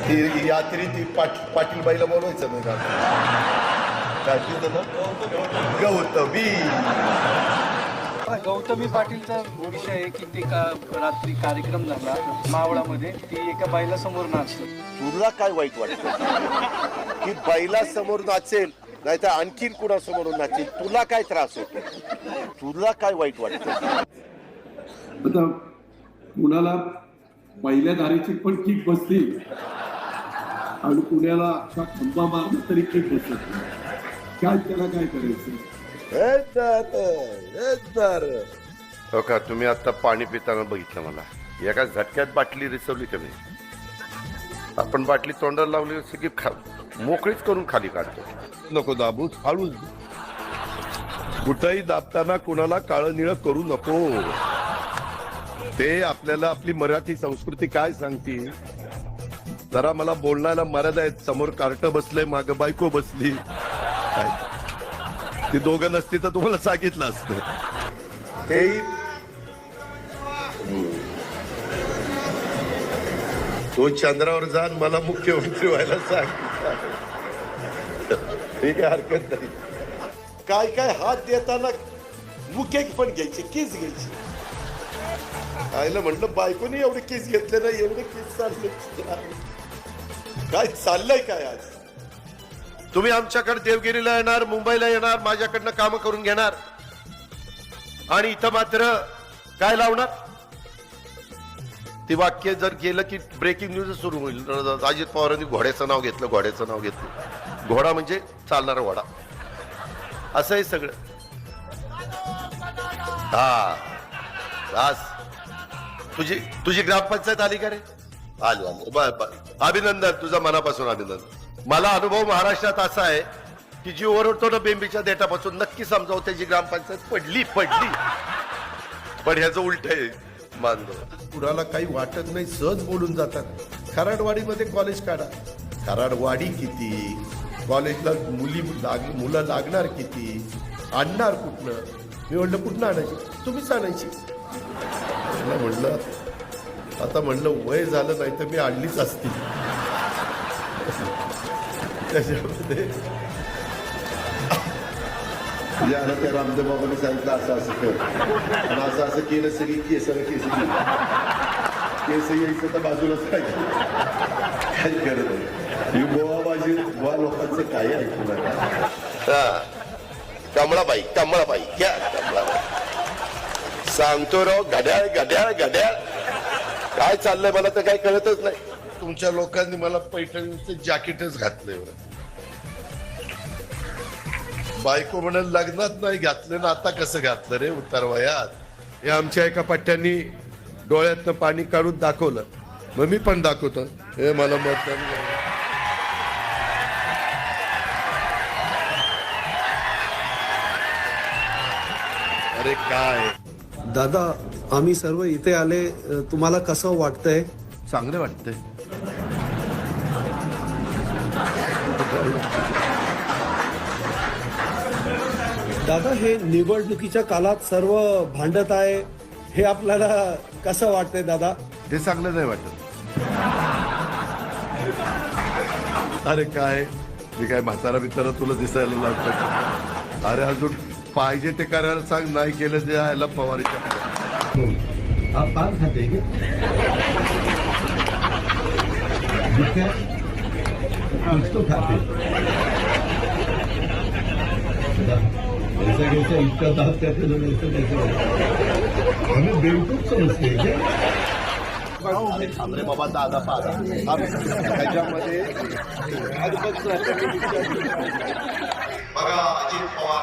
ती यात्री ती पाटील बाईला बोलवायचं नाही का? काय तिचं ना गौतमी. गौतमी पाटीलचा विषय आहे की ते का रात्री कार्यक्रम झाला मावळामध्ये, ती एका बाईला समोर नाचली. तुला काय वाईट वाटतं की बाईला समोर नाचेल नाही तर आणखीन कुणासमोरून नाचेल? तुला काय त्रास होतो? तुला काय वाईट वाटतं? आता कुणाला पहिल्या धारेची पण किक बसली आणि कुणाला असा खंबा मारला तरी किक बसत नाही. काय त्याला काय करायचं? हो का, तुम्ही आता पाणी पिताना बघितलं मला, एका झटक्यात बाटली रिसवली का नाही? आपण बाटली तोंडाला लावली असं की मोकळीच करून खाली काढतो. नको दाबू, फाळून. कुठंही दाबताना कुणाला काळं निळं करू नको. ते आपल्याला आपली मराठी संस्कृती काय सांगते. जरा मला बोलण्याला मर्यादा आहेत. समोर कार्ट बसलंय, माग बायको बसली. ती दोघं नसती तर तुम्हाला सांगितलं असतं. ते तो चंद्रावर जा, मला मुख्यमंत्री व्हायला सांग. ठीक आहे, हरकत नाही. काय काय हात देताना मुख्य पण घ्यायचे, केस घ्यायची. आईला म्हटलं बायकोनी एवढे केस घेतले नाही, एवढे केस चालले. काय चाललंय काय आज? तुम्ही आमच्याकडे देवगिरीला येणार, मुंबईला येणार, माझ्याकडनं कामं करून घेणार आणि इथं मात्र काय लावणार? ती वाक्य जर गेलं की ब्रेकिंग न्यूज सुरू होईल. अजित पवारांनी घोड्याचं नाव घेतलं, घोड्याचं नाव घेतलं. घोडा म्हणजे चालणारा घोडा, असं आहे सगळं. हा रास. तुझी ग्रामपंचायत आली का रे? आली आली. अभिनंदन, तुझा मनापासून अभिनंदन. मला अनुभव महाराष्ट्रात असा आहे की जी ओरडतो ना बेंबीच्या देठापासून, नक्की समजावं त्याची ग्रामपंचायत पडली. पण ह्याचं उलट आहे मानव. कुणाला काही वाटत नाही, सहज बोलून जातात. खराडवाडीमध्ये कॉलेज काढा. खराडवाडी किती, कॉलेजला मुलं लागणार किती, आणणार कुठनं? मी म्हटलं कुठनं आणायची? तुम्हीच आणायची. म्हणलं आता वय झालं नाही तर मी आणलीच असती. त्याच्यामध्ये त्या रामदेव बाबांनी सांगितलं असं कर आणि असं केलं, सगळी केस यायचं तर बाजूलाच काय करत आहे. गोवा लोकांचं काय ऐकू नका. कमळाबाई घ्या, कमळाबाई सांगतो राव. घड्याळ काय चाललंय मला तर काही कळतच नाही. तुमच्या लोकांनी मला पैठणीचं जॅकेटच घातलंय. बायको म्हणून लग्नात नाही घातलं ना, आता कसं घातलं रे उतार वयात? हे आमच्या एका पट्ट्यांनी डोळ्यातनं पाणी काढून दाखवलं, मग मी पण दाखवतो. हे मला मत नाही. अरे काय दादा, आम्ही सर्व इथे आले, तुम्हाला कसं वाटतंय? चांगलं वाटतंय. दादा, हे निवडणुकीच्या काळात सर्व भांडत आहे, हे आपल्याला कसं वाटतंय दादा? ते चांगलं नाही वाटत. अरे काय, मी काय म्हातारा बितारा तुला दिसायला लागतं? अरे अजून पाहिजे ते करायला सांग, नाही केलं ते यायला पवारीच्या. आप पान खाते हैं क्या? तो खाते ऐसा कैसे इसका दांत करते लोग, ऐसा कैसे हमें बेवकूफ समझते हैं क्या? अरे बाबा दादा पादा त्याच्यामध्ये बघा, अजित पवार